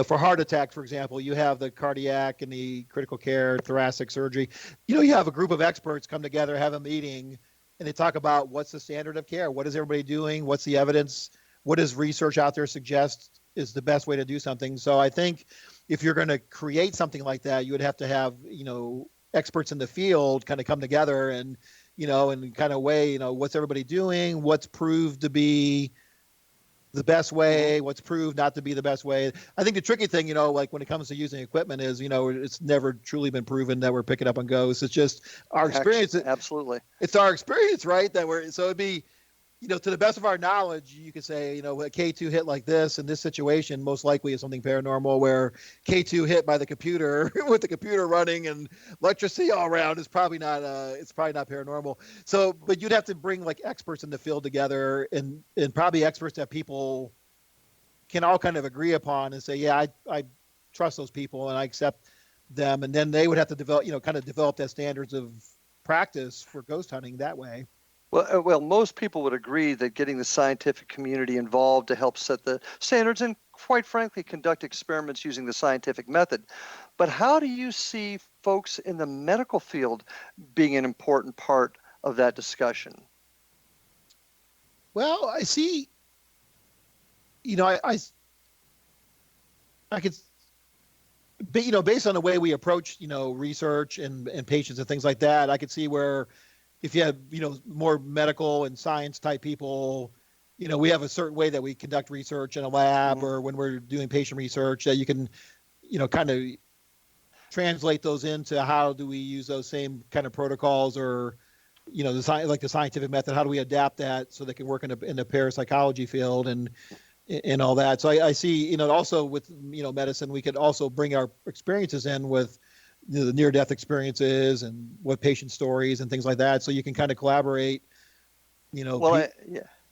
for heart attack, for example, you have the cardiac and the critical care, thoracic surgery. You have a group of experts come together, have a meeting, and they talk about what's the standard of care, what is everybody doing, what's the evidence, what does research out there suggest is the best way to do something. So I think if you're going to create something like that, you would have to have, experts in the field kind of come together and, and kind of weigh, what's everybody doing, what's proved to be the best way, what's proved not to be the best way. I think the tricky thing, like when it comes to using equipment is, it's never truly been proven that we're picking up on ghosts. It's just our experience. Absolutely. It's our experience, right? So it'd be, to the best of our knowledge, you could say, a K2 hit like this in this situation most likely is something paranormal, where K2 hit by the computer with the computer running and electricity all around is probably not paranormal. So, but you'd have to bring like experts in the field together and probably experts that people can all kind of agree upon and say, yeah, I trust those people and I accept them. And then they would have to develop that standards of practice for ghost hunting that way. Well, most people would agree that getting the scientific community involved to help set the standards and, quite frankly, conduct experiments using the scientific method. But how do you see folks in the medical field being an important part of that discussion? Well, I see, I could, based on the way we approach, research and patients and things like that, I could see where if you have, more medical and science type people, we have a certain way that we conduct research in a lab or when we're doing patient research that you can, kind of translate those into how do we use those same kind of protocols or, the scientific method, how do we adapt that so they can work in the parapsychology field and all that. So I see, also with, medicine, we could also bring our experiences in with, the near-death experiences and what patient stories and things like that. So you can kind of collaborate, Well,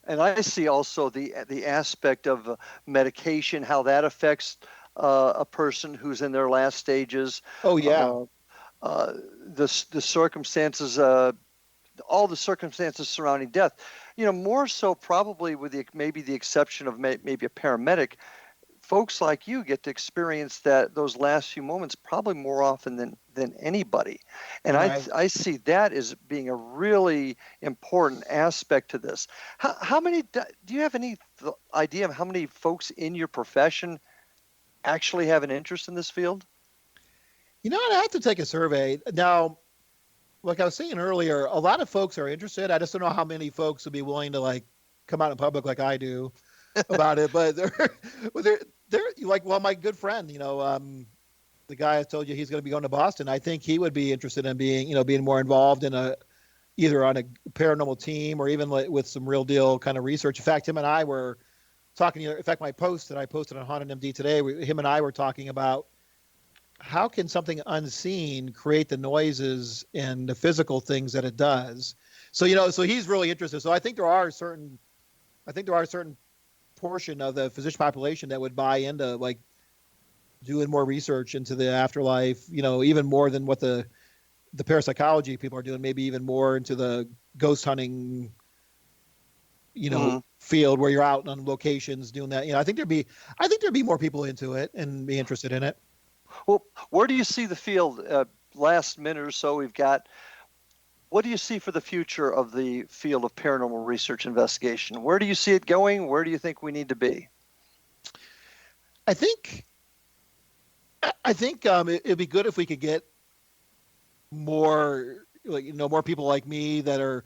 and I see also the aspect of medication, how that affects a person who's in their last stages. Oh, yeah. The circumstances, all the circumstances surrounding death, more so probably with maybe the exception of maybe a paramedic. Folks like you get to experience those last few moments probably more often than anybody. And right. I see that as being a really important aspect to this. How many, do you have any idea of how many folks in your profession actually have an interest in this field? I have to take a survey. Now, like I was saying earlier, a lot of folks are interested. I just don't know how many folks would be willing to like come out in public like I do about it. But they're like, well, my good friend, the guy I told you he's going to be going to Boston. I think he would be interested in being more involved in either on a paranormal team or even with some real deal kind of research. In fact, him and I were talking. In fact, my post that I posted on Haunted MD today, him and I were talking about how can something unseen create the noises and the physical things that it does. So so he's really interested. So I think there are a certain portion of the physician population that would buy into like doing more research into the afterlife, even more than what the parapsychology people are doing, maybe even more into the ghost hunting, field where you're out on locations doing that. I think there'd be more people into it and be interested in it. Well, where do you see the field? Last minute or so we've got. What do you see for the future of the field of paranormal research investigation? Where do you see it going? Where do you think we need to be? I think it'd be good if we could get more, more people like me that are,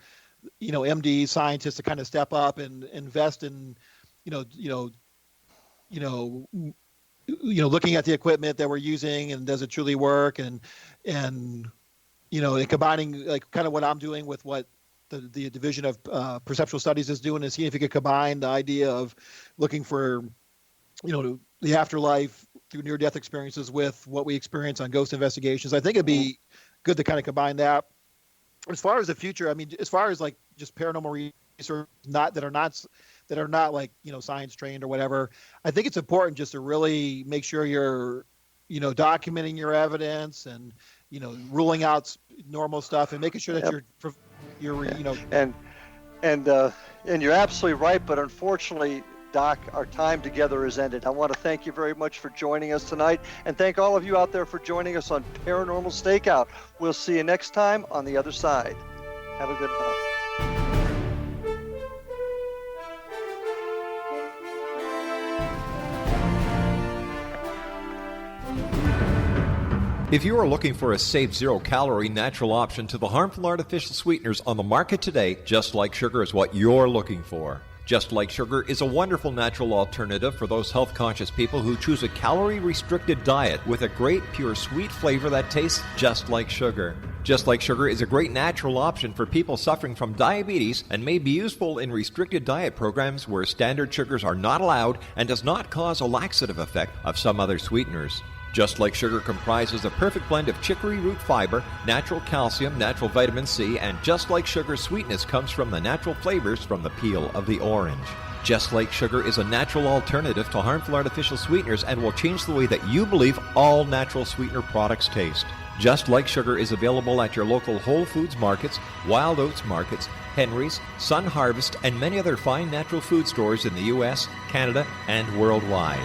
MD scientists to kind of step up and invest in, looking at the equipment that we're using and does it truly work, and combining like kind of what I'm doing with what the division of perceptual studies is doing, and seeing if you could combine the idea of looking for, the afterlife through near-death experiences with what we experience on ghost investigations. I think it'd be good to kind of combine that. As far as the future, I mean, as far as like just paranormal research that are not like, science trained or whatever, I think it's important just to really make sure you're, documenting your evidence and, ruling out normal stuff and making sure that you're and you're absolutely right. But unfortunately, Doc, our time together has ended. I want to thank you very much for joining us tonight, and thank all of you out there for joining us on Paranormal Stakeout. We'll see you next time on the other side. Have a good night. If you are looking for a safe, zero-calorie natural option to the harmful artificial sweeteners on the market today, Just Like Sugar is what you're looking for. Just Like Sugar is a wonderful natural alternative for those health-conscious people who choose a calorie-restricted diet with a great, pure, sweet flavor that tastes just like sugar. Just Like Sugar is a great natural option for people suffering from diabetes and may be useful in restricted diet programs where standard sugars are not allowed and does not cause a laxative effect of some other sweeteners. Just Like Sugar comprises a perfect blend of chicory root fiber, natural calcium, natural vitamin C, and Just Like Sugar's sweetness comes from the natural flavors from the peel of the orange. Just Like Sugar is a natural alternative to harmful artificial sweeteners and will change the way that you believe all natural sweetener products taste. Just Like Sugar is available at your local Whole Foods markets, Wild Oats markets, Henry's, Sun Harvest, and many other fine natural food stores in the U.S., Canada, and worldwide.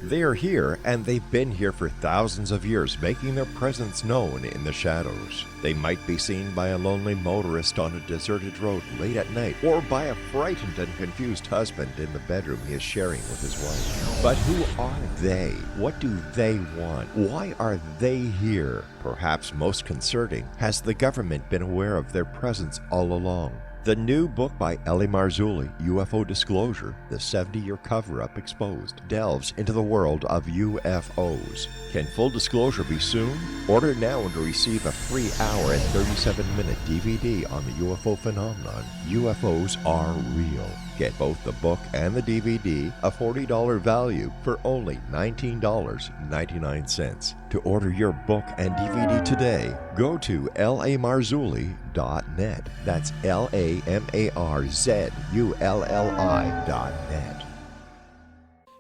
They are here, and they've been here for thousands of years, making their presence known in the shadows. They might be seen by a lonely motorist on a deserted road late at night, or by a frightened and confused husband in the bedroom he is sharing with his wife. But who are they? What do they want? Why are they here? Perhaps most concerning, has the government been aware of their presence all along? The new book by Ellie Marzulli, UFO Disclosure, the 70-year cover-up exposed, delves into the world of UFOs. Can full disclosure be soon? Order now and receive a free hour and 37-minute DVD on the UFO phenomenon. UFOs are real. Get both the book and the DVD, a $40 value, for only $19.99. To order your book and DVD today, go to lamarzulli.net. That's LAMARZULLI.net.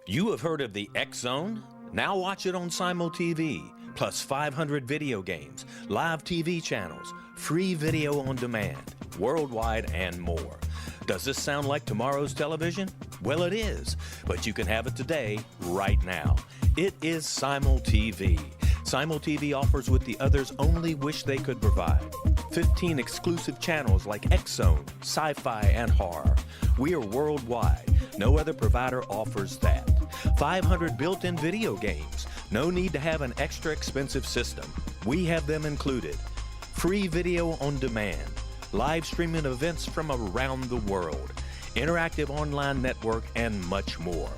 You have heard of the X Zone? Now watch it on Simul TV, plus 500 video games, live TV channels, free video on demand, worldwide, and more. Does this sound like tomorrow's television? Well, it is, but you can have it today, right now. It is Simul TV. Simul TV offers what the others only wish they could provide. 15 exclusive channels like X-Zone, Sci-Fi, and Horror. We are worldwide. No other provider offers that. 500 built-in video games, No need to have an extra expensive system. We have them included. Free video on demand, live streaming events from around the world, interactive online network, and much more.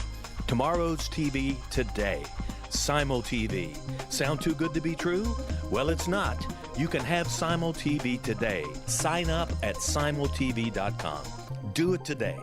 Tomorrow's TV today. Simul TV. Sound too good to be true? Well, it's not. You can have Simul TV today. Sign up at simultv.com. Do it today.